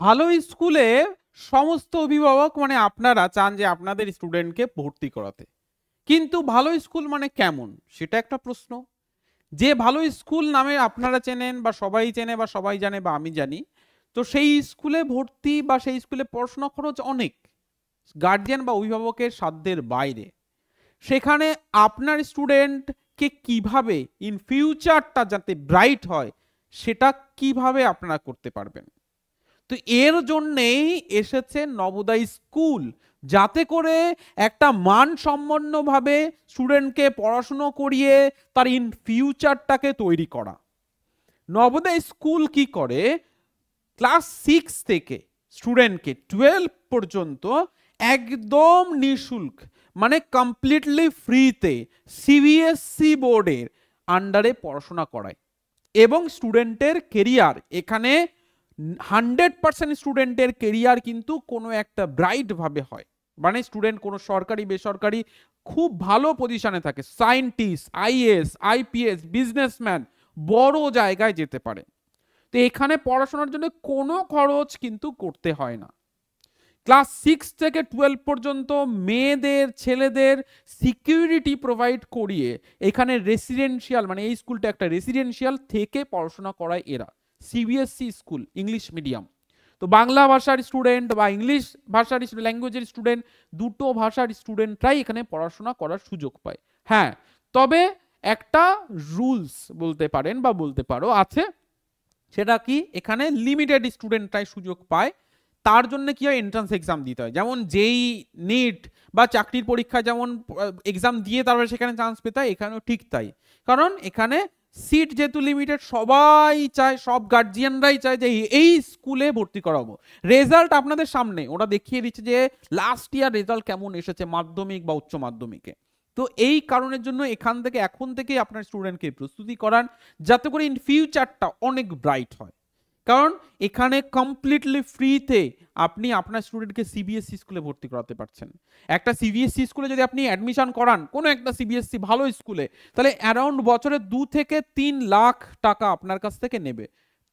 ভালো স্কুলে সমস্ত অভিভাবক মানে আপনারা চান যে আপনাদের স্টুডেন্টকে ভর্তি করাতে, কিন্তু ভালো স্কুল মানে কেমন সেটা একটা প্রশ্ন। যে ভালো স্কুল নামে আপনারা চেনেন বা সবাই চেনে বা সবাই জানে বা আমি জানি, তো সেই স্কুলে ভর্তি বা সেই স্কুলে পড়াশোনা খরচ অনেক, গার্জিয়ান বা অভিভাবকের সাধ্যের বাইরে। সেখানে আপনার স্টুডেন্টকে কিভাবে ইন ফিউচারটা যাতে ব্রাইট হয় সেটা কিভাবে আপনারা করতে পারবেন। তো এর জন্যেই এসেছে নবোদয় স্কুল, যাতে করে একটা মানসম্পন্নভাবে স্টুডেন্টকে পড়াশুনো করিয়ে তার ইন ফিউচারটাকে তৈরি করা। নবোদয় স্কুল কি করে, ক্লাস 6 থেকে স্টুডেন্টকে 12 পর্যন্ত একদম নিঃশুল্ক মানে কমপ্লিটলি ফ্রিতে সিবিএসসি বোর্ডের আন্ডারে পড়াশোনা করায়। এবং স্টুডেন্টের কেরিয়ার এখানে 100% স্টুডেন্টের কেরিয়ার কিন্তু কোনো একটা ব্রাইট ভাবে হয়, মানে স্টুডেন্ট কোনো সরকারি বেসরকারি খুব ভালো পজিশনে থাকে, সায়েন্টিস্ট, আইএএস, আইপিএস, বিজনেসম্যান, বড় জায়গায় যেতে পারে। তো এখানে পড়াশোনার জন্য কোনো খরচ কিন্তু করতে হয় না। ক্লাস 6 থেকে 12 পর্যন্ত মেয়েদের ছেলেদের সিকিউরিটি প্রোভাইড করিয়ে এখানে রেসিডেন্সিয়াল, মানে এই স্কুলটা একটা রেসিডেন্সিয়াল থেকে পড়াশোনা করায় এরা। CBSE school, English medium. তো বাংলা ভাষার স্টুডেন্ট বা ইংলিশ ভাষার ল্যাঙ্গুয়েজের স্টুডেন্ট, দুটো ভাষার স্টুডেন্টরাই এখানে পড়াশোনা করার সুযোগ পায়। হ্যাঁ, তবে একটা রুলস বলতে পারেন বা বলতে পারো আছে, সেটা কি, এখানে লিমিটেড স্টুডেন্টরাই সুযোগ পায়। তার জন্য কি হয়, এন্ট্রান্স এক্সাম দিতে হয়, যেমন যেই নিট বা চাকরির পরীক্ষায় যেমন এক্সাম দিয়ে তারপরে সেখানে চান্স পেতে হয়, এখানেও ঠিক তাই। কারণ এখানে সিট যেহেতু লিমিটেড, সবাই চায়, সব গার্জিয়ানরাই চায় যে এই স্কুলে ভর্তি করাবো। রেজাল্ট আপনাদের সামনে, ওরা দেখিয়ে দিচ্ছে যে লাস্ট ইয়ার রেজাল্ট কেমন এসেছে মাধ্যমিক বা উচ্চ মাধ্যমিকে। তো এই কারণের জন্য এখান থেকে এখন থেকেই আপনার স্টুডেন্টকে প্রস্তুতি করান, যাতে করে ইন ফিউচারটা অনেক ব্রাইট হয়। কারণ এখানে কমপ্লিটলি ফ্রিতে আপনি আপনার স্টুডেন্টকে সিবিএসসি স্কুলে ভর্তি করাতে পারছেন। একটা সিবিএসসি স্কুলে যদি আপনি অ্যাডমিশন করান, কোনো একটা সিবিএসসি ভালো স্কুলে, তাহলে অ্যারাউন্ড বছরে 2 থেকে 3 লাখ টাকা আপনার কাছ থেকে নেবে,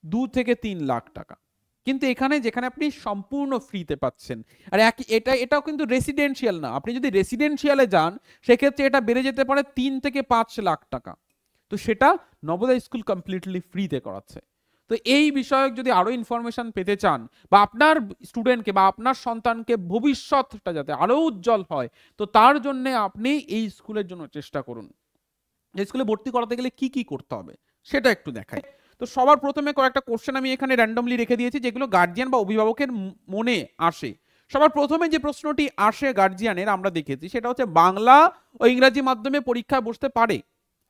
2 থেকে 3 লাখ টাকা। কিন্তু এখানে যেখানে আপনি সম্পূর্ণ ফ্রিতে পাচ্ছেন, আর এটাও কিন্তু রেসিডেন্সিয়াল না, আপনি যদি রেসিডেন্সিয়ালে যান সেক্ষেত্রে এটা বেড়ে যেতে পারে 3 থেকে 5 লাখ টাকা। তো সেটা নবোদয় স্কুল কমপ্লিটলি ফ্রিতে করাচ্ছে। তো এই বিষয়ে যদি আরো ইনফরমেশন পেতে চান, বা আপনার স্টুডেন্টকে বা আপনার সন্তানকে ভবিষ্যৎটা যাতে আরো উজ্জ্বল হয়, তো তার জন্য আপনি এই স্কুলের জন্য চেষ্টা করুন। এই স্কুলে ভর্তি করাতে গেলে কি কি করতে হবে সেটা একটু দেখাই। তো সবার প্রথমে কয়েকটা কোশ্চেন আমি এখানে র্যান্ডমলি রেখে দিয়েছি, যেগুলো গার্জিয়ান বা অভিভাবকের মনে আসে। সবার প্রথমে যে প্রশ্নটি আসে গার্জিয়ানের, আমরা দেখেছি, সেটা হচ্ছে বাংলা ও ইংরাজি মাধ্যমে পরীক্ষায় বসতে পারে?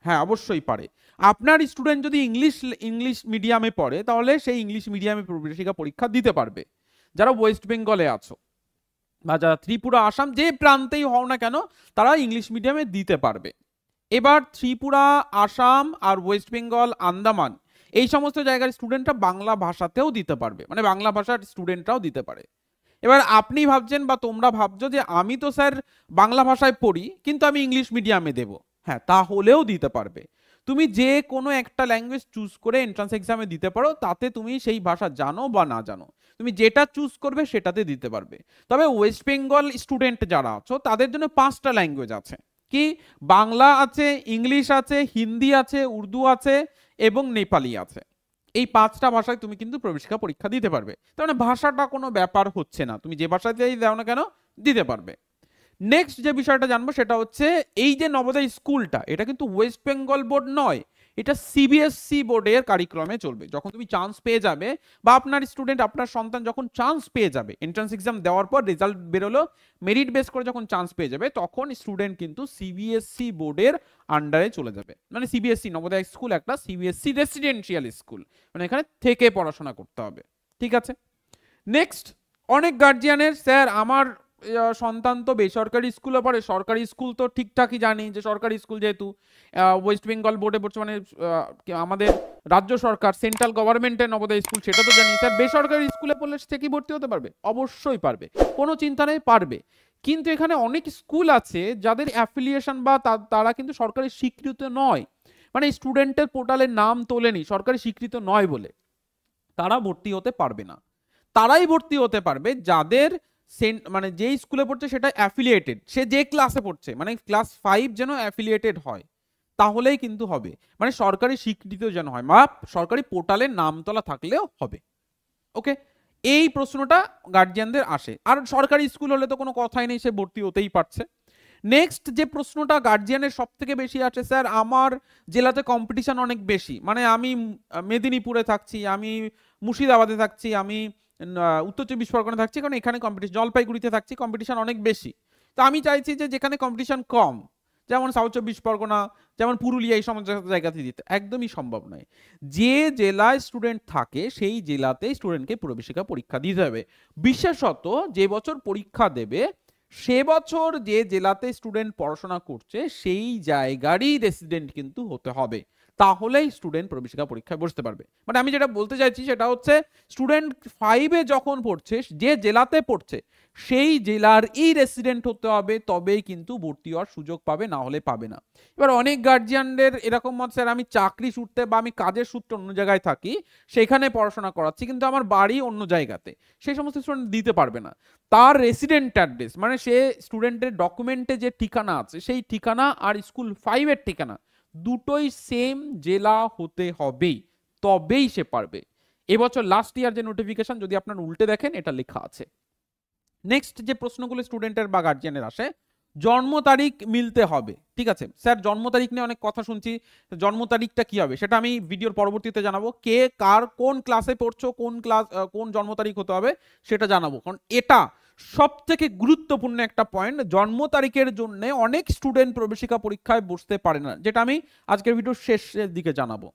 হ্যাঁ, অবশ্যই পারে। আপনার স্টুডেন্ট যদি ইংলিশ মিডিয়ামে পড়ে, তাহলে সেই ইংলিশ মিডিয়ামে প্রবেশিকা পরীক্ষা দিতে পারবে। যারা ওয়েস্ট বেঙ্গলে আছো বা যারা ত্রিপুরা, আসাম, যে প্রান্তেই হও না কেন, তারা ইংলিশ মিডিয়ামে দিতে পারবে। এবার ত্রিপুরা, আসাম আর ওয়েস্ট বেঙ্গল, আন্দামান, এই সমস্ত জায়গার স্টুডেন্টরা বাংলা ভাষাতেও দিতে পারবে, মানে বাংলা ভাষার স্টুডেন্টরাও দিতে পারে। এবার আপনি ভাবছেন বা তোমরা ভাবছো যে আমি তো স্যার বাংলা ভাষায় পড়ি, কিন্তু আমি ইংলিশ মিডিয়ামে দেব। হ্যাঁ, তাহলেও দিতে পারবে। তুমি যে কোনো একটা ল্যাঙ্গুয়েজ চুজ করে এন্ট্রান্স এক্সামে দিতে পারো, তাতে তুমি সেই ভাষা জানো বা না জানো, তুমি যেটা চুজ করবে সেটাতে দিতে পারবে। তবে ওয়েস্ট বেঙ্গল স্টুডেন্ট যারা আছো তাদের জন্য 5টা ল্যাঙ্গুয়েজ আছে। কি? বাংলা আছে, ইংলিশ আছে, হিন্দি আছে, উর্দু আছে এবং নেপালি আছে। এই 5টা ভাষায় তুমি কিন্তু প্রবেশিকা পরীক্ষা দিতে পারবে। তার মানে ভাষাটা কোনো ব্যাপার হচ্ছে না, তুমি যে ভাষাতেই দাও না কেন দিতে পারবে। নেক্সট যে বিষয়টা জানবো সেটা হচ্ছে, এই যে নবোদয় স্কুলটা, এটা কিন্তু ওয়েস্ট বেঙ্গল বোর্ড নয়, এটা সিবিএসসি বোর্ডের কারিক্রমে চলবে। যখন তুমি চান্স পেয়ে যাবে বা আপনার স্টুডেন্ট, আপনার সন্তান যখন চান্স পেয়ে যাবে, এন্ট্রান্স এক্সাম দেওয়ার পর রেজাল্ট বেরোলো, মেরিট বেস করে যখন চান্স পেয়ে যাবে, তখন স্টুডেন্ট কিন্তু সিবিএসসি বোর্ডের আন্ডারে চলে যাবে। মানে সিবিএসসি নবোদয় স্কুল একটা সিবিএসসি রেসিডেন্সিয়াল স্কুল, মানে এখানে থেকে পড়াশোনা করতে হবে। ঠিক আছে। নেক্সট, অনেক গার্জিয়ানের, স্যার আমার সন্তান তো বেসরকারি স্কুলে পড়ে, সরকারি স্কুল তো ঠিকঠাকই জানি যে সরকারি স্কুল যেহেতু ওয়েস্ট বেঙ্গল বোর্ডে পড়ছে, মানে আমাদের রাজ্য সরকার, সেন্ট্রাল গভর্নমেন্টের নবোদয় স্কুল, সেটা তো জানি। স্যার বেসরকারি স্কুলে পড়লে সে কি ভর্তি হতে পারবে? অবশ্যই পারবে, কোনো চিন্তা নেই, পারবে। কিন্তু এখানে অনেক স্কুল আছে যাদের অ্যাফিলিয়েশন বা তারা কিন্তু সরকারি স্বীকৃত নয়, মানে স্টুডেন্টের পোর্টালের নাম তোলেনি সরকারি স্বীকৃত নয় বলে, তারা ভর্তি হতে পারবে না। তারাই ভর্তি হতে পারবে যাদের মানে যেই স্কুলে পড়ছে সেটা অ্যাফিলিয়েটেড, সে যে ক্লাসে পড়ছে, মানে ক্লাস 5 যেন অ্যাফিলিয়েটেড হয়, তাহলেই কিন্তু হবে। মানে সরকারি স্বীকৃতিও যেন হয়, বা সরকারি পোর্টালে নাম তোলা থাকলেও হবে। ওকে, এই প্রশ্নটা গার্জিয়ানদের আসে। আর সরকারি স্কুল হলে তো কোনো কথাই নেই, সে ভর্তি হতেই পারছে। নেক্সট যে প্রশ্নটা গার্জিয়ানের সব থেকে বেশি আছে, স্যার আমার জেলাতে কম্পিটিশন অনেক বেশি, মানে আমি মেদিনীপুরে থাকছি, আমি মুর্শিদাবাদে থাকছি, আমি উত্তর চব্বিশ পরগনা থাকছি, কারণ এখানে কম্পিটিশন, জলপাইগুড়িতে থাকছি, কম্পিটিশন অনেক বেশি। তো আমি চাইছি যে যেখানে কম্পিটিশন কম, যেমন সাউথ চব্বিশ পরগনা, যেমন পুরুলিয়া, এই সমস্ত জায়গাতে দিতে একদমই সম্ভব নয়। যে জেলায় স্টুডেন্ট থাকে সেই জেলাতেই স্টুডেন্টকে প্রবেশিকা পরীক্ষা দিতে হবে। বিশেষত যে বছর পরীক্ষা দেবে সে বছর যে জেলাতে স্টুডেন্ট পড়াশোনা করছে সেই জায়গারই রেসিডেন্ট কিন্তু হতে হবে, তাহলেই স্টুডেন্ট প্রবেশিকা পরীক্ষায় বসতে পারবে। মানে আমি যেটা বলতে চাইছি সেটা হচ্ছে, স্টুডেন্ট 5-এ যখন পড়ছে, যে জেলাতে পড়ছে সেই জেলার রেসিডেন্ট হতে হবে, তবেই কিন্তু ভর্তি হওয়ার সুযোগ পাবে, না হলে পাবে না। এবার অনেক গার্জিয়ানদের এরকম মত, স্যার আমি চাকরি সূত্রে বা আমি কাজের সূত্রে অন্য জায়গায় থাকি, সেখানে পড়াশোনা করাচ্ছি, কিন্তু আমার বাড়ি অন্য জায়গাতে, সেই সমস্ত স্টুডেন্ট দিতে পারবে না। তার রেসিডেন্ট অ্যাড্রেস, মানে সে স্টুডেন্টের ডকুমেন্টে যে ঠিকানা আছে সেই ঠিকানা আর স্কুল 5-এর ঠিকানা দুটোই সেম জেলা হতে হবেই, তবেই সে পারবে। এবছর লাস্ট ইয়ার যে নোটিফিকেশন, যদি আপনার উল্টে দেখেন এটা লেখা আছে। নেক্সট যে প্রশ্নগুলো স্টুডেন্টের বা গার্জিয়ানের আসে, জন্ম তারিখ মিলতে হবে। ঠিক আছে স্যার, জন্ম তারিখ নিয়ে অনেক কথা শুনছি, জন্ম তারিখটা কি হবে সেটা আমি ভিডিওর পরবর্তীতে জানাবো। কে কার কোন ক্লাসে পড়ছো, কোন ক্লাস কোন জন্ম তারিখ হতে হবে সেটা জানাবো, কারণ এটা সব থেকে গুরুত্বপূর্ণ একটা পয়েন্ট। জন্ম তারিখের জন্য অনেক স্টুডেন্ট প্রবেশিকা পরীক্ষায় বসতে পারে না, যেটা আমি আজকের ভিডিওর শেষের দিকে জানাবো।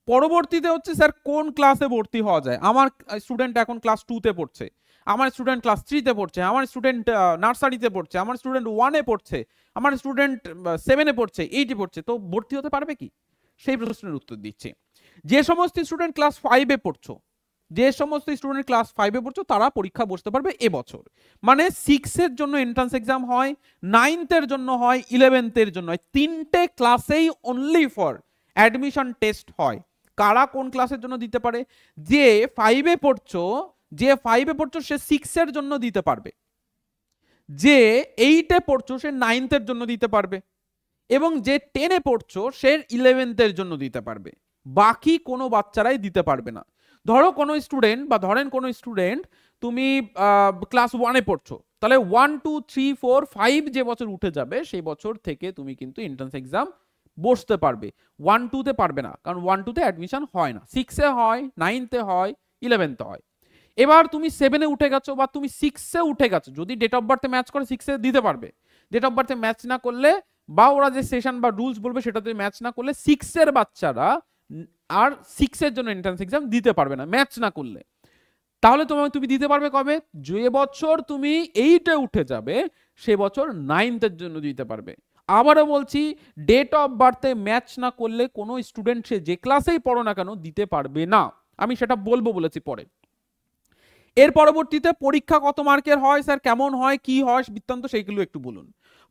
পরবর্তীতে হচ্ছে স্যার কোন ক্লাসে ভর্তি হওয়া যায়। আমার স্টুডেন্ট এখন ক্লাস 2-তে পড়ছে, আমার স্টুডেন্ট ক্লাস 3-তে পড়ছে, আমার স্টুডেন্ট নার্সারিতে পড়ছে, আমার স্টুডেন্ট 1-এ পড়ছে, আমার স্টুডেন্ট 7-এ পড়ছে, 8-এ পড়ছে, তো ভর্তি হতে পারবে কি? সেই প্রশ্নের উত্তর দিচ্ছি। যে সমস্ত স্টুডেন্ট ক্লাস 5-এ পড়ছো, যে সমস্ত স্টুডেন্ট ক্লাস 5-এ পড়ছো তারা পরীক্ষা বসতে পারবে এবছর। মানে 6-এর জন্য এন্ট্রান্স এক্সাম হয়, 9th-এর জন্য হয়, 11th-এর জন্য হয়, 3টে ক্লাসেই অনলি ফর অ্যাডমিশন টেস্ট হয়। কারা কোন ক্লাসের জন্য দিতে পারে? যে 5-এ পড়ছো, যে 5-এ পড়ছো সে 6-এর জন্য দিতে পারবে, যে 8-এ পড়ছো সে 9th-এর জন্য দিতে পারবে, এবং যে 10-এ পড়ছো সে 11th-এর জন্য দিতে পারবে। বাকি কোনো বাচ্চারাই দিতে পারবে না। ধরো কোনো স্টুডেন্ট, বা ধরেন কোনো স্টুডেন্ট তুমি ক্লাস 1-এ পড়ছো, তাহলে 1, 2, 3, 4, 5 যে বছর উঠে যাবে সেই বছর থেকে তুমি কিন্তু এন্ট্রান্স এক্সাম বসতে পারবে। 1-2-তে পারবে না, কারণ 1-2-তে অ্যাডমিশন হয় না, 6-এ হয়, 9th-এ হয়, 11th-এ হয়। এবার তুমি 7-এ উঠে গেছো বা তুমি 6-এ উঠে গেছো, যদি ডেট অফ বার্থে ম্যাচ করে 6-এ দিতে পারবে। ডেট অফ বার্থে ম্যাচ না করলে, বা ওরা যে সেশন বা রুলস বলবে সেটাতে ম্যাচ না করলে, 6-এর বাচ্চারা আর 6-এর জন্য এন্ট্রান্স এক্সাম দিতে পারবে না ম্যাচ না করলে। তাহলে তুমি দিতে পারবে কবে? যে বছর তুমি 8-এ উঠে যাবে সে বছর 9th-এর জন্য দিতে পারবে। আবারও বলছি, ডেট অফ বার্থে ম্যাচ না করলে কোনো স্টুডেন্ট সে যে ক্লাসেই পড়ো না কেন দিতে পারবে না। আমি সেটা বলবো বলেছি পরে। এর পরবর্তীতে পরীক্ষা কত মার্কের হয় স্যার, কেমন হয়, কি হয় বৃত্তান্ত, সেইগুলো একটু বলুন।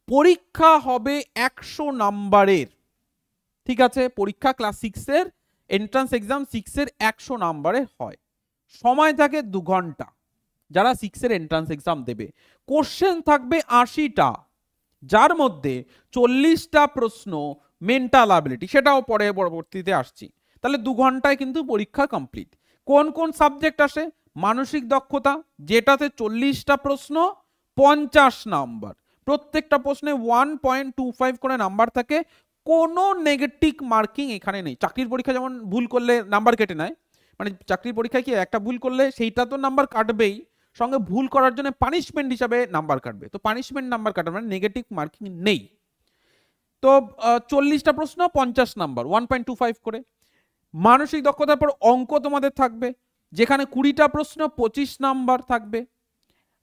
পরীক্ষা হবে 100 নাম্বারের। ঠিক আছে, পরীক্ষা ক্লাস 6-এর এন্ট্রান্স এক্সাম 6-এর 100 নাম্বারের হয়। সময় থাকে 2 ঘন্টা যারা 6-এর এন্ট্রান্স এক্সাম দেবে। কোশ্চেন থাকবে 80টা, যার মধ্যে 40টা প্রশ্ন মেন্টাল অ্যাবিলিটি, সেটাও পরে পরবর্তীতে আসছি। তাহলে 2 ঘন্টায় কিন্তু পরীক্ষা কমপ্লিট। কোন কোন সাবজেক্ট আসে? মানসিক দক্ষতা, যেটাতে 40টা প্রশ্ন, 50 নাম্বার, প্রত্যেকটা প্রশ্নে 1.25 করে নাম্বার থাকে, কোনো নেগেটিভ মার্কিং এখানে নেই। চাকরির পরীক্ষা যেমন ভুল করলে নাম্বার কেটে নেয়, মানে চাকরির পরীক্ষায় কি একটা ভুল করলে সেইটা তো নাম্বার কাটবেই, সঙ্গে ভুল করার জন্য পানিশমেন্ট হিসাবে নাম্বার কাটবে, তো পানিশমেন্ট নাম্বার কাটবে, মানে নেগেটিভ মার্কিং নেই। তো 40টা প্রশ্ন 50 নাম্বার, 1.25 করে। মানসিক দক্ষতার পর অঙ্ক তোমাদের থাকবে, যেখানে 20টা প্রশ্ন 25 নাম্বার থাকবে।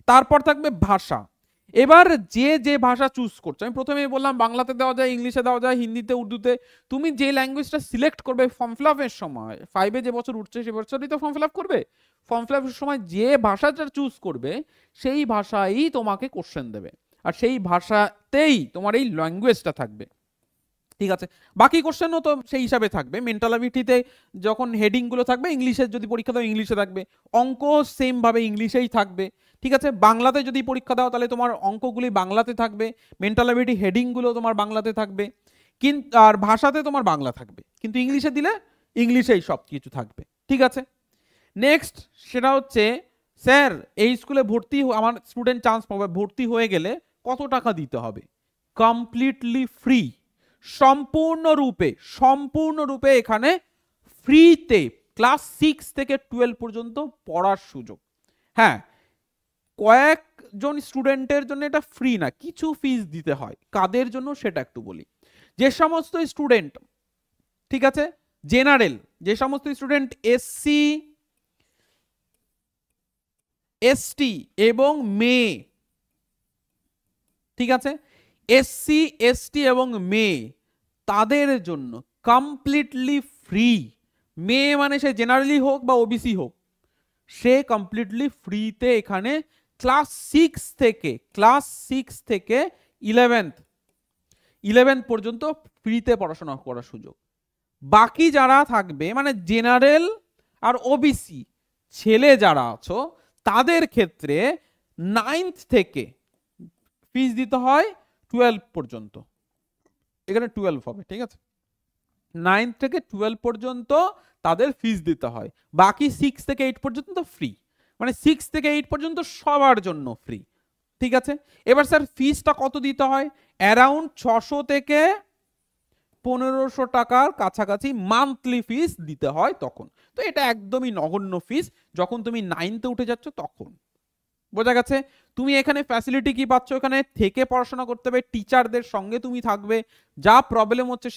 তারপর থাকবে ভাষা। এবার যে যে ভাষা চুজ করছো, আমি প্রথমেই বললাম বাংলাতে দেওয়া যায়, ইংলিশে দেওয়া যায়, হিন্দিতে, উর্দুতে, তুমি যে ল্যাঙ্গুয়েজটা সিলেক্ট করবে ফর্ম ফিল আপের সময়, 5-এ যে বছর উঠছে সে বছরই তো ফর্ম ফিল আপ করবে, ফর্ম ফিল আপের সময় যে ভাষাটা চুজ করবে সেই ভাষাই তোমাকে কোশ্চেন দেবে, আর সেই ভাষাতেই তোমার এই ল্যাঙ্গুয়েজটা থাকবে। ঠিক আছে, বাকি কোশ্চেনও তো সেই হিসাবে থাকবে। মেন্টাল অ্যাবিলিটিতে যখন হেডিং গুলো থাকবে, ইংলিশের যদি পরীক্ষা দাও ইংলিশে থাকবে, অঙ্ক সেম ভাবে ইংলিশেই থাকবে। ঠিক আছে, বাংলাতে যদি পরীক্ষা দাও তাহলে তোমার অঙ্কগুলি বাংলাতে থাকবে, মেন্টাল অ্যাবিলিটি হেডিং গুলো তোমার বাংলাতে থাকবে, কিন্তু আর ভাষাতে তোমার বাংলা থাকবে, কিন্তু ইংলিশে দিলে ইংলিশেই সব কিছু থাকবে। ঠিক আছে, নেক্সট সেটা হচ্ছে স্যার এই স্কুলে ভর্তি আমার স্টুডেন্ট চান্স পাবে, ভর্তি হয়ে গেলে কত টাকা দিতে হবে? কমপ্লিটলি ফ্রি, সম্পূর্ণরূপে এখানে ফ্রিতে ক্লাস 6 থেকে 12 পর্যন্ত পড়ার সুযোগ। হ্যাঁ, কয়েকজন স্টুডেন্টের জন্য এটা ফ্রি না, কিছু ফিস দিতে হয়। কাদের জন্য সেটা একটু বলি। যে সমস্ত স্টুডেন্ট, ঠিক আছে, জেনারেল, যে সমস্ত স্টুডেন্ট এসসি, এসটি এবং মেয়ে, ঠিক আছে, এসসি, এসটি এবং মেয়ে, তাদের জন্য কমপ্লিটলি ফ্রি। মেয়ে মানে সে জেনারেলি হোক বা ওবিসি হোক, সে কমপ্লিটলি ফ্রিতে এখানে ক্লাস 6 থেকে 11th পর্যন্ত ফ্রিতে পড়াশোনা করার সুযোগ। বাকি যারা থাকবে মানে জেনারেল আর ওবিসি ছেলে যারা আছো, তাদের ক্ষেত্রে 9th থেকে ফিস দিতে হয় 12 পর্যন্ত। এখানে 12 হবে, ঠিক আছে, 9 থেকে 12 পর্যন্ত তাদের ফিস দিতে হয়। বাকি 6 থেকে 8 পর্যন্ত ফ্রি, মানে 6 থেকে 8 পর্যন্ত সবার জন্য ফ্রি। ঠিক আছে, এবার স্যার ফিসটা কত দিতে হয়? অ্যারাউন্ড 600 থেকে 1500 টাকার কাছাকাছি মান্থলি ফিস দিতে হয় তখন। তো এটা একদমই নগণ্য ফিস যখন তুমি 9তে উঠে যাচ্ছ তখন। বোঝা গেছে? তুমি এখানে ফ্যাসিলিটি কি পাচ্ছ? এখানে থেকে পড়াশোনা করতে হবে, টিচারদের সঙ্গে তুমি থাকবে, যা প্রবলেম হচ্ছে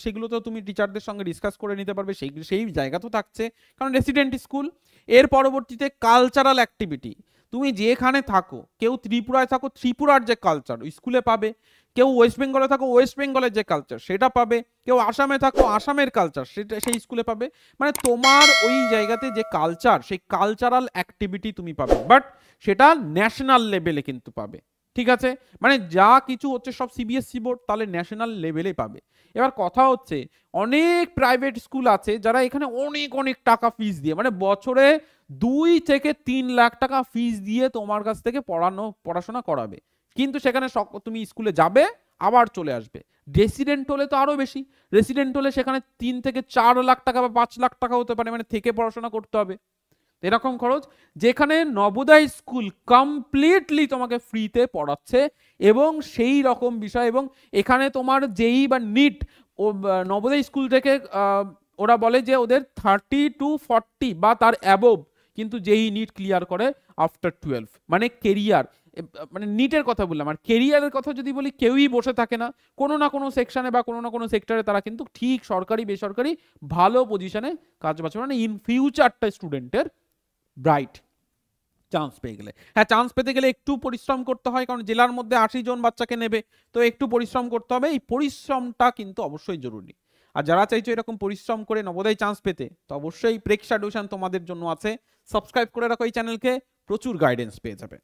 সেগুলো তো তুমি টিচারদের সঙ্গে ডিসকাস করে নিতে পারবে, সেই জায়গা তো থাকছে, কারণ রেসিডেন্ট স্কুল। এর পরবর্তীতে কালচারাল অ্যাক্টিভিটি, তুমি যেখানে থাকো, কেউ ত্রিপুরায় থাকো, ত্রিপুরার যে কালচার স্কুলে পাবে, কেউ ওয়েস্ট বেঙ্গলে থাকো, ওয়েস্ট বেঙ্গলের যে কালচার সেটা পাবে, কেউ আসামে থাকো, আসামের কালচার সেটা সেই স্কুলে পাবে। মানে তোমার ওই জায়গাতে যে কালচার, সেই কালচারাল অ্যাক্টিভিটি তুমি পাবে, বাট সেটা ন্যাশনাল লেভেলে কিন্তু পাবে। ঠিক আছে, মানে যা কিছু হচ্ছে সব সিবিএসসি বোর্ড, তাহলে ন্যাশনাল লেভেলে পাবে। এবার কথা হচ্ছে অনেক প্রাইভেট স্কুল আছে যারা এখানে অনেক অনেক টাকা ফিস দিয়ে, মানে বছরে 2 থেকে 3 লাখ টাকা ফিস দিয়ে তোমার কাছ থেকে পড়াশোনা করাবে, কিন্তু সেখানে তুমি স্কুলে যাবে আবার চলে আসবে। রেসিডেন্ট হলে তো আরো বেশি, রেসিডেন্ট হলে সেখানে 3 থেকে 4 লাখ টাকা বা 5 লাখ টাকা হতে পারে, মানে থেকে পড়াশোনা করতে হবে, এরকম খরচ। যেখানে নবোদয় স্কুল কমপ্লিটলি তোমাকে ফ্রিতে পড়াচ্ছে এবং সেই রকম বিষয়, এবং এখানে তোমার জেই বা নিট, ও নবোদয় স্কুল থেকে ওরা বলে যে ওদের 30 to 40 বা তার অ্যাবোভ কিন্তু জেই নিট ক্লিয়ার করে আফটার 12, মানে কেরিয়ার, মানে নিটের কথা বললাম। আর কেরিয়ারের কথা যদি বলি, কেউই বসে থাকে না, কোনো না কোনো সেকশনে বা কোনো না কোনো সেক্টরে তারা কিন্তু ঠিক সরকারি বেসরকারি ভালো পজিশনে কাজ পাচ্ছে, মানে ইন ফিউচারটা স্টুডেন্টের ব্রাইট চান্স পেয়ে গেলে। হ্যাঁ, চান্স পেতে গেলে একটু পরিশ্রম করতে হয়, কারণ জেলার মধ্যে 80 জন বাচ্চাকে নেবে, তো একটু পরিশ্রম করতে হবে। এই পরিশ্রমটা কিন্তু অবশ্যই জরুরি। আর যারা চাইছো এরকম পরিশ্রম করে নবোদয় চান্স পেতে, তো অবশ্যই প্রেক্ষা টিউশন তোমাদের জন্য আছে, সাবস্ক্রাইব করে রাখো এই চ্যানেলকে, প্রচুর গাইডেন্স পেয়ে যাবে।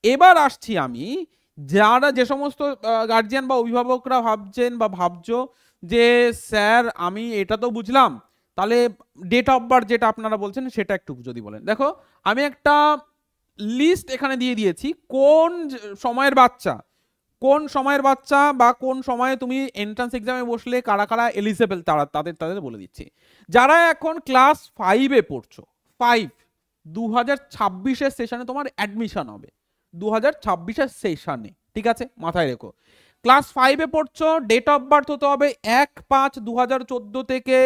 এবার আসছি আমি, যারা যে সমস্ত গার্জিয়ান বা অভিভাবকরা ভাবছেন বা ভাবছো যে স্যার আমি এটা তো বুঝলাম, তাহলে ডেট অফ বার্থ যেটা আপনারা বলছেন সেটা একটু যদি বলেন। দেখো, আমি একটা লিস্ট এখানে দিয়ে দিয়েছি, কোন সময়ের বাচ্চা বা কোন সময়ে তুমি এন্ট্রান্স এক্সামে বসলে কারা কারা এলিজেবল, তাদের বলে দিচ্ছি। যারা এখন ক্লাস 5-এ পড়ছো, 5, 2026-এর সেশনে তোমার অ্যাডমিশন হবে, 2026-এর সেশনে, ঠিক আছে, মাথায় রেখো। ক্লাস 5-এ পড়ছো, ডেট অফ বার্থ হতে হবে 1/5/2014 থেকে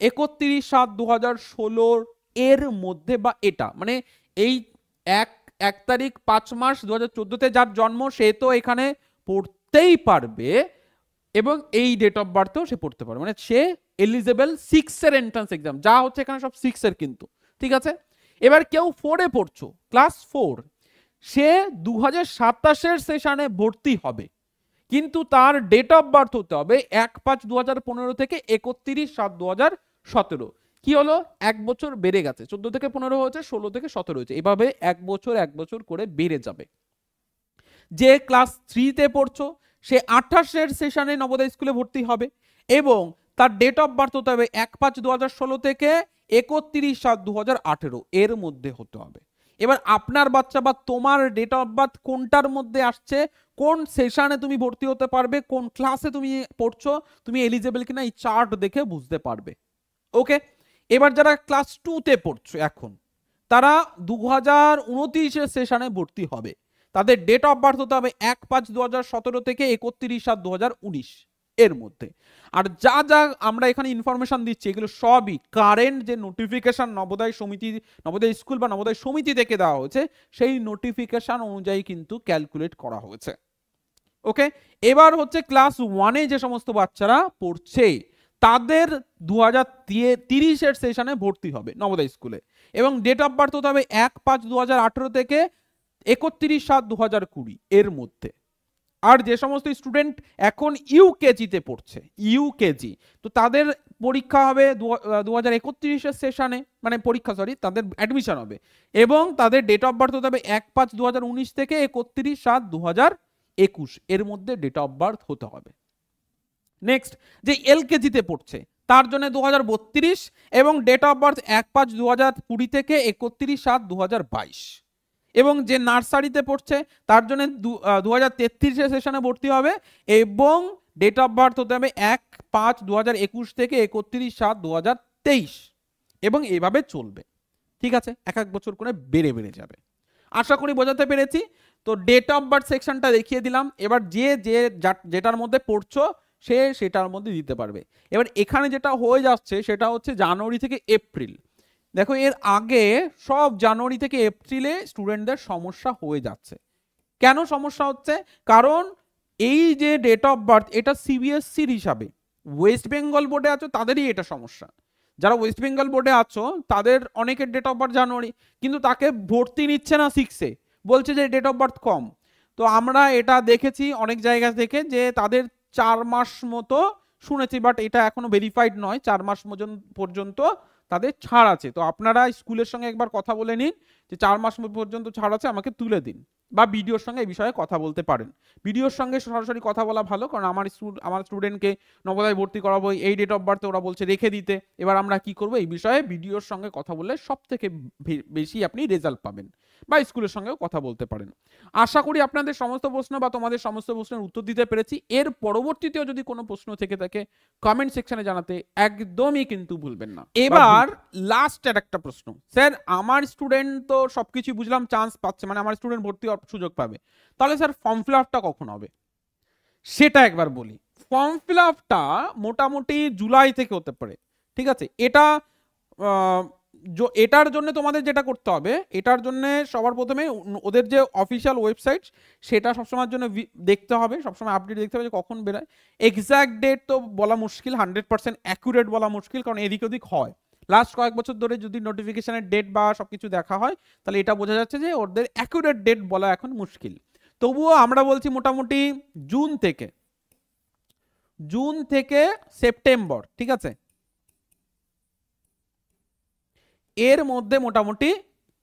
31/7/2016 এর মধ্যে, বা এটা মানে এই 1 তারিখ 5 মাস 2014-তে যার জন্ম সে তো এখানে পড়তেই পারবে, এবং এই ডেট অফ বার্থেও সে পড়তে পারবে, মানে সে এলিজেবল 6-এর এন্ট্রান্স এক্সাম যা হচ্ছে এখানে সব 6-এর কিন্তু, ঠিক আছে। এবার কেউ 4-এ পড়ছো, ক্লাস 4, সে 2027-এর সেশনে ভর্তি হবে, কিন্তু তার ডেট অফ বার্থ হতে হবে 1/5/2015 থেকে 31/7/2017। কি হলো, 1 বছর বেড়ে গেছে, 14 থেকে 15 হয়েছে, 16 থেকে 17 হয়েছে, এভাবে 1 বছর করে বেড়ে যাবে। যে ক্লাস 3-তে পড়ছো সে 28-এর সেশনে নবোদয় স্কুলে ভর্তি হবে এবং তার ডেট অফ বার্থ হতে হবে 1/5/2016 থেকে 31/7/2018 এর মধ্যে হতে হবে। এবার আপনার বাচ্চা বা তোমার ডেট অফ বার্থ কোনটার মধ্যে আসছে, কোন সেশনে তুমি ভর্তি হতে পারবে, কোন ক্লাসে তুমি পড়ছো, তুমি এলিজেবল কিনা এই চার্ট দেখে বুঝতে পারবে। ওকে, এবার যারা ক্লাস 2-তে পড়ছো এখন, তারা 2029-এর সেশনে ভর্তি হবে। তাদের ডেট অফ বার্থ হতে হবে 1/5/2017 থেকে 31/7/2019 এর মধ্যে। আর যা যা আমরা এখানে ইনফরমেশন দিচ্ছি এগুলো সবই কারেন্ট যে নোটিফিকেশন নবোদয় সমিতি, নবোদয় স্কুল বা নবোদয় সমিতি থেকে দেওয়া হয়েছে সেই নোটিফিকেশন অনুযায়ী কিন্তু ক্যালকুলেট করা হয়েছে। ওকে, এবার হচ্ছে ক্লাস 1-এ যে সমস্ত বাচ্চারা পড়ছে তাদের 2030-এর সেশনে ভর্তি হবে নবোদয় স্কুলে এবং ডেট অফ বার্থ হতে হবে 1/5/2018 থেকে 31/7/2020 এর মধ্যে। আর যে সমস্ত স্টুডেন্ট এখন ইউকেজিতে পড়ছে, ইউকেজি, তো তাদের পরীক্ষা হবে 2031-এর সেশনে, মানে পরীক্ষা তাদের অ্যাডমিশন হবে এবং তাদের ডেট অফ বার্থ হতে হবে 1/5/2019 থেকে 31/7/2021 এর মধ্যে ডেট অফ বার্থ হতে হবে। নেক্সট, যে এলকেজিতে পড়ছে তার জন্য 2032 এবং ডেট অফ বার্থ 1/5/2020 থেকে 31/7/2022 এবং যে নার্সারিতে পড়ছে তার জন্য 2033-এর সেশনে ভর্তি হবে এবং ডেট অফ বার্থ হতে হবে 1/5/2021 থেকে 31/7/2023 এবং এইভাবে চলবে। ঠিক আছে, এক এক বছর করে বেড়ে বেড়ে যাবে। আশা করি বোঝাতে পেরেছি। তো ডেট অফ বার্থ সেকশনটা দেখিয়ে দিলাম। এবার যেটার মধ্যে পড়ছো সে সেটার মধ্যে দিতে পারবে। এবার এখানে যেটা হয়ে যাচ্ছে সেটা হচ্ছে জানুয়ারি থেকে এপ্রিল। দেখো এর আগে সব জানুয়ারি থেকে এপ্রিলে স্টুডেন্টদের সমস্যা হয়ে যাচ্ছে। কেন সমস্যা হচ্ছে? কারণ এই যে ডেট অফ বার্থ এটা সিবিএসসির হিসাবে, ওয়েস্ট বেঙ্গল বোর্ডে আছো তাদেরই এটা সমস্যা। যারা ওয়েস্ট বেঙ্গল বোর্ডে আছো তাদের অনেকের ডেট অফ বার্থ জানুয়ারি, কিন্তু তাকে ভর্তি নিচ্ছে না 6-এ, বলছে যে ডেট অফ বার্থ কম। তো আমরা এটা দেখেছি অনেক জায়গা থেকে যে তাদের 4 মাস মতো শুনেছি, বাট এটা এখনো ভেরিফাইড নয়, 4 মাস পর্যন্ত তাদের ছাড় আছে। তো আপনারা স্কুলের সঙ্গে একবার কথা বলে নিন যে 4 মাস পর্যন্ত ছাড় আছে, আমাকে তুলে দিন, বা ভিডিওর সঙ্গে এই বিষয়ে কথা বলতে পারেন। ভিডিওর সঙ্গে সরাসরি কথা বলা ভালো, কারণ আমার স্টুডেন্টকে নবোদয় ভর্তি করাবো, এই ডেট অফ বার্থে ওরা বলছে রেখে দিতে। এবার আমরা কি করবো এই বিষয়ে ভিডিওর সঙ্গে কথা বললে সব থেকে বেশি আপনি রেজাল্ট পাবেন, বা স্কুলের সঙ্গেও কথা বলতে পারেন। আশা করি আপনাদের সমস্ত প্রশ্ন বা তোমাদের সমস্ত প্রশ্নের উত্তর দিতে পেরেছি। এর পরবর্তীতেও যদি কোনো প্রশ্ন থেকে থাকে কমেন্ট সেকশনে জানাতে একদমই কিন্তু ভুলবেন না। এবার লাস্ট আর একটা প্রশ্ন, স্যার আমার স্টুডেন্ট তো সবকিছু বুঝলাম চান্স পাচ্ছে, মানে আমার স্টুডেন্ট ভর্তি হওয়ার সুযোগ পাবে, তাহলে স্যার ফর্ম ফিল আপটা কখন হবে সেটা একবার বলি। ফর্ম ফিল আপটা মোটামুটি জুলাই থেকে হতে পারে। ঠিক আছে, এটার জন্য তোমাদের যেটা করতে হবে, এটার জন্য সবার প্রথমে ওদের যে অফিসিয়াল ওয়েবসাইট সেটা সবসময়ের জন্য দেখতে হবে, সবসময় আপডেট দেখতে হবে যে কখন বেরোয়। এক্সাক্ট ডেট তো বলা মুশকিল, 100% অ্যাকুরেট বলা মুশকিল, কারণ এদিক ওদিক হয়। লাস্ট কয়েক বছর ধরে যদি নোটিফিকেশনের ডেট বা সবকিছু দেখা হয় তাহলে এটা বোঝা যাচ্ছে যে ওদের অ্যাকুরেট ডেট বলা এখন মুশকিল। তবুও আমরা বলছি মোটামুটি জুন থেকে সেপ্টেম্বর, ঠিক আছে, এর মধ্যে মোটামুটি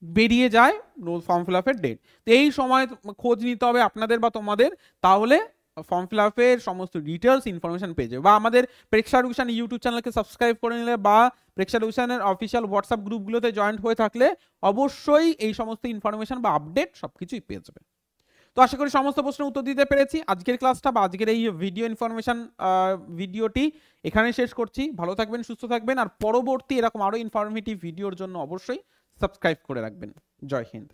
বেরিয়ে যায় ফর্ম ফিল আপের ডেট। তো এই সময় খোঁজ নিতে হবে আপনাদের বা তোমাদের, তাহলে ফর্ম ফিল আপের সমস্ত ডিটেলস ইনফরমেশন পেয়ে যাবে। বা আমাদের প্রেক্ষা এডুকেশন ইউটিউব চ্যানেলকে সাবস্ক্রাইব করে নিলে বা প্রেক্ষা এডুকেশনের অফিসিয়াল হোয়াটসঅ্যাপ গ্রুপগুলোতে জয়েন্ট হয়ে থাকলে অবশ্যই এই সমস্ত ইনফরমেশন বা আপডেট সবকিছুই পেয়ে যাবে। তো আশা করি সমস্ত প্রশ্নের উত্তর দিতে পেরেছি। আজকের ক্লাসটা বা আজকের এই ভিডিও ইনফরমেশন ভিডিওটি এখানে শেষ করছি। ভালো থাকবেন, সুস্থ থাকবেন, আর পরবর্তী এরকম আরো ইনফরমেটিভ ভিডিওর জন্য অবশ্যই সাবস্ক্রাইব করে রাখবেন। জয় হিন্দ।